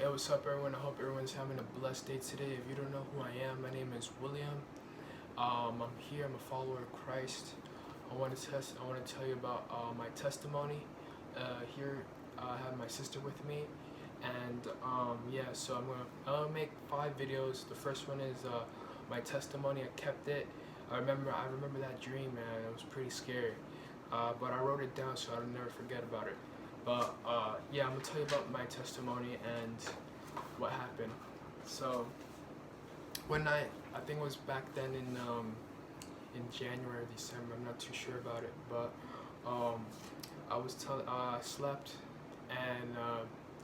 Hey, what's up, everyone? I hope everyone's having a blessed day today. If you don't know who I am, my name is William. I'm here. I'm a follower of Christ. I want to tell you about my testimony. Here, I have my sister with me, and yeah. So I'm gonna make 5 videos. The first one is my testimony. I kept it. I remember that dream, man. It was pretty scary, but I wrote it down so I'll never forget about it. But yeah, I'm gonna tell you about my testimony and what happened. So one night, I think it was back then in January or December. I'm not too sure about it, but I slept, and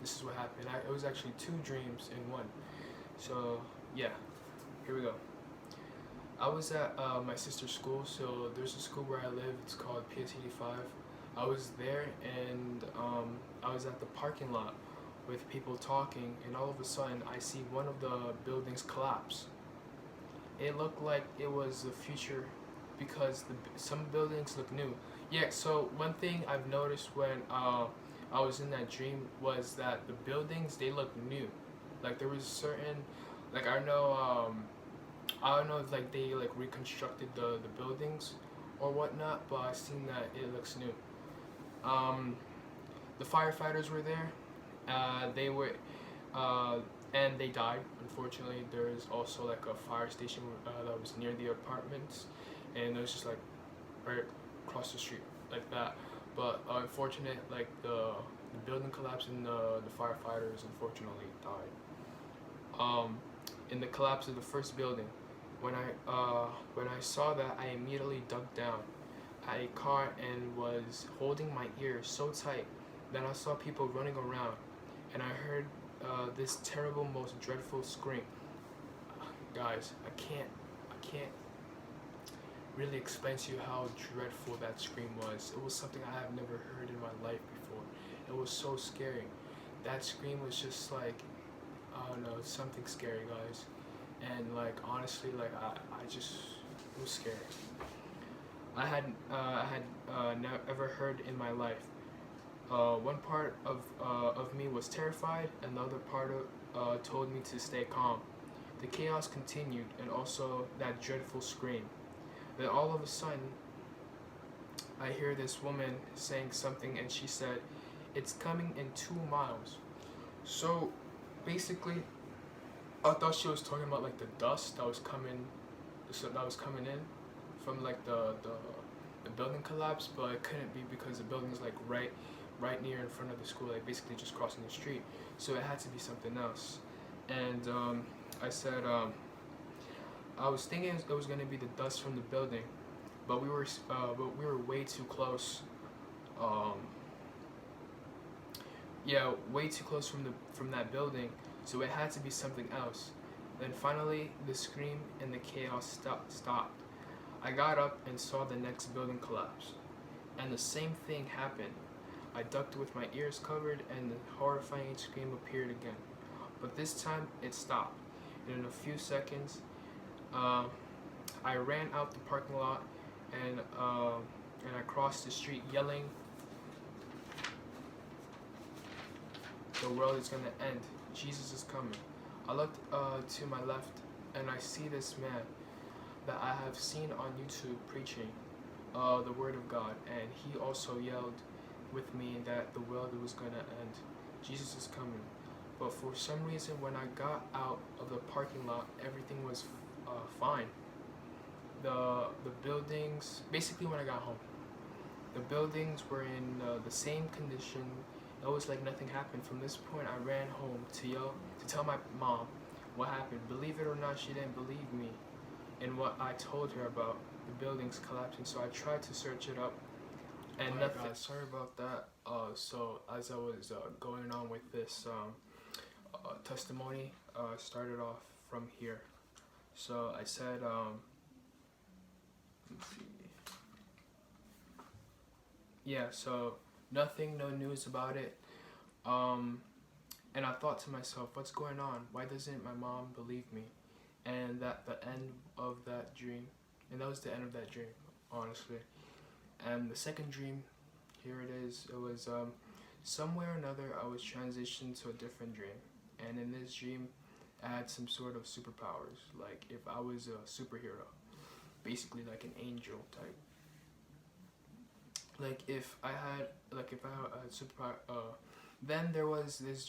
this is what happened. It was actually 2 dreams in one. So yeah, here we go. I was at my sister's school. So there's a school where I live. It's called PS85. I was there, and I was at the parking lot with people talking, and all of a sudden I see one of the buildings collapse. It looked like it was the future because some buildings look new. Yeah, so one thing I've noticed when I was in that dream was that the buildings, they look new. Like there was certain, like I don't know if like they like reconstructed the buildings or whatnot, but I seen that it looks new. Um, the firefighters were there. They were, uh, and they died. Unfortunately, there is also like a fire station that was near the apartments, and it was just like right across the street like that. But unfortunate, like the building collapsed, and the firefighters unfortunately died. In the collapse of the first building, when I saw that, I immediately dug down at a car and was holding my ears so tight. Then I saw people running around, and I heard this terrible, most dreadful scream. Guys, I can't really explain to you how dreadful that scream was. It was something I have never heard in my life before. It was so scary. That scream was just like, I don't know, something scary, guys. And like honestly, like I just, it was scary. I had never ever heard in my life. One part of me was terrified, and the other part told me to stay calm. The chaos continued, and also that dreadful scream. Then all of a sudden, I hear this woman saying something, and she said, "It's coming in 2 miles." So basically, I thought she was talking about like the dust that was coming in from like the building collapse, but it couldn't be because the building's like right near in front of the school, like basically just crossing the street. So it had to be something else. And I said I was thinking it was gonna be the dust from the building, but we were way too close. Um, yeah, way too close from that building. So it had to be something else. Then finally, the scream and the chaos stopped. I got up and saw the next building collapse, and the same thing happened. I ducked with my ears covered, and the horrifying scream appeared again. But this time, it stopped. And in a few seconds, I ran out the parking lot, and I crossed the street yelling, "The world is gonna end. Jesus is coming." I looked to my left, and I see this man that I have seen on YouTube preaching the Word of God, and he also yelled with me that the world was gonna end. Jesus is coming. But for some reason, when I got out of the parking lot, everything was fine. The buildings, basically when I got home, the buildings were in the same condition. It was like nothing happened. From this point, I ran home to tell my mom what happened. Believe it or not, she didn't believe me in what I told her about the buildings collapsing. So I tried to search it up, and nothing. Guys, sorry about that. So as I was going on with this testimony, started off from here. So I said, let's see. Yeah, so nothing, no news about it. And I thought to myself, what's going on? Why doesn't my mom believe me? And that the end of that dream, and that was the end of that dream, honestly. And the second dream, here it is. It was somewhere or another, I was transitioned to a different dream, and in this dream I had some sort of superpowers, like if I was a superhero, basically like an angel type. Like if I had a superpower, then there was this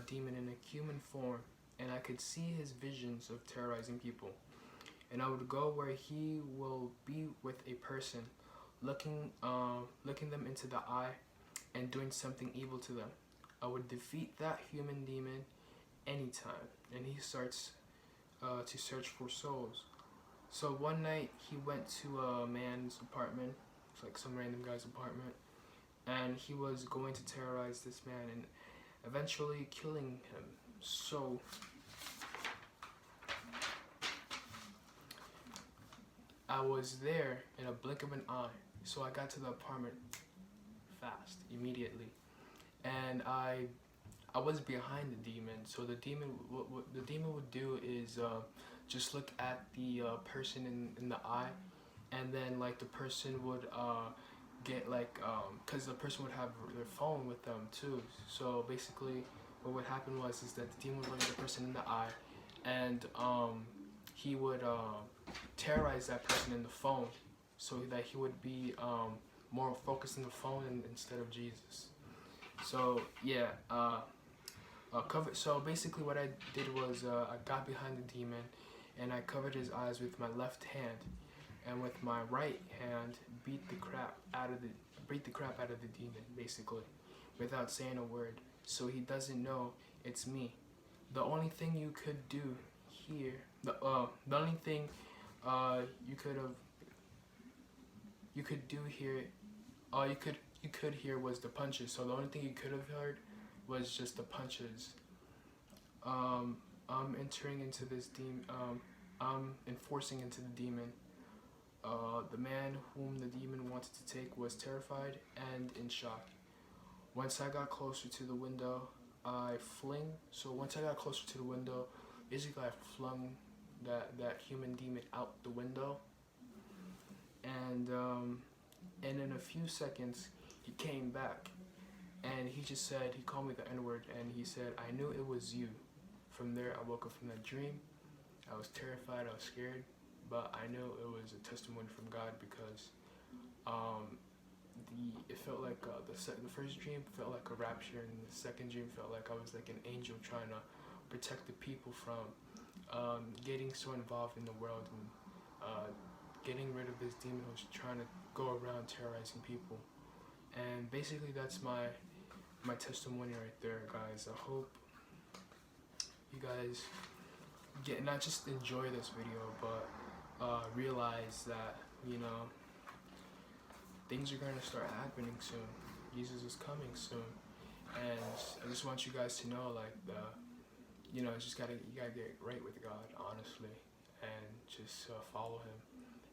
demon in a human form, and I could see his visions of terrorizing people. And I would go where he will be with a person, looking them into the eye, and doing something evil to them. I would defeat that human demon anytime, and he starts to search for souls. So one night he went to a man's apartment, it's like some random guy's apartment, and he was going to terrorize this man and eventually killing him. So I was there in a blink of an eye. So I got to the apartment fast, immediately, and I was behind the demon. So the demon, what the demon would do is just look at the person in the eye, and then like the person would get like because the person would have their phone with them too. So basically, what would happen was is that the demon would look at the person in the eye, and he would terrorize that person in the phone, so that he would be more focused on the phone instead of Jesus. So yeah, so basically what I did was I got behind the demon and I covered his eyes with my left hand, and with my right hand beat the crap out of the demon, basically, without saying a word. So he doesn't know it's me. The only thing you could do here, the only thing you could do here, all you could hear was the punches. So the only thing you could have heard was just the punches. I'm entering into this demon. I'm enforcing into the demon. The man whom the demon wanted to take was terrified and in shock. Once I got closer to the window, once I got closer to the window, basically I flung that human demon out the window, and in a few seconds he came back, and he called me the N-word, and he said, "I knew it was you." From there, I woke up from that dream. I was terrified, I was scared, but I knew it was a testimony from God, because it felt like the first dream felt like a rapture, and the second dream felt like I was like an angel trying to protect the people from getting so involved in the world and getting rid of this demon who was trying to go around terrorizing people. And basically that's my testimony right there, guys. I hope you guys not just enjoy this video, but realize that, you know, things are going to start happening soon. Jesus is coming soon, and I just want you guys to know, like, you know, you gotta get right with God, honestly, and just follow Him,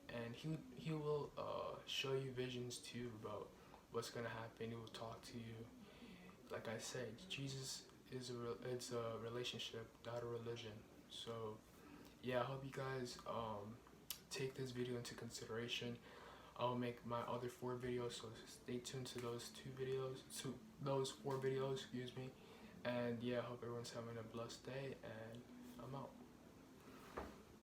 and He will show you visions too about what's gonna happen. He will talk to you. Like I said, Jesus is it's a relationship, not a religion. So yeah, I hope you guys take this video into consideration. I'll make my other 4 videos, so stay tuned to those 4 videos, excuse me. And yeah, I hope everyone's having a blessed day, and I'm out.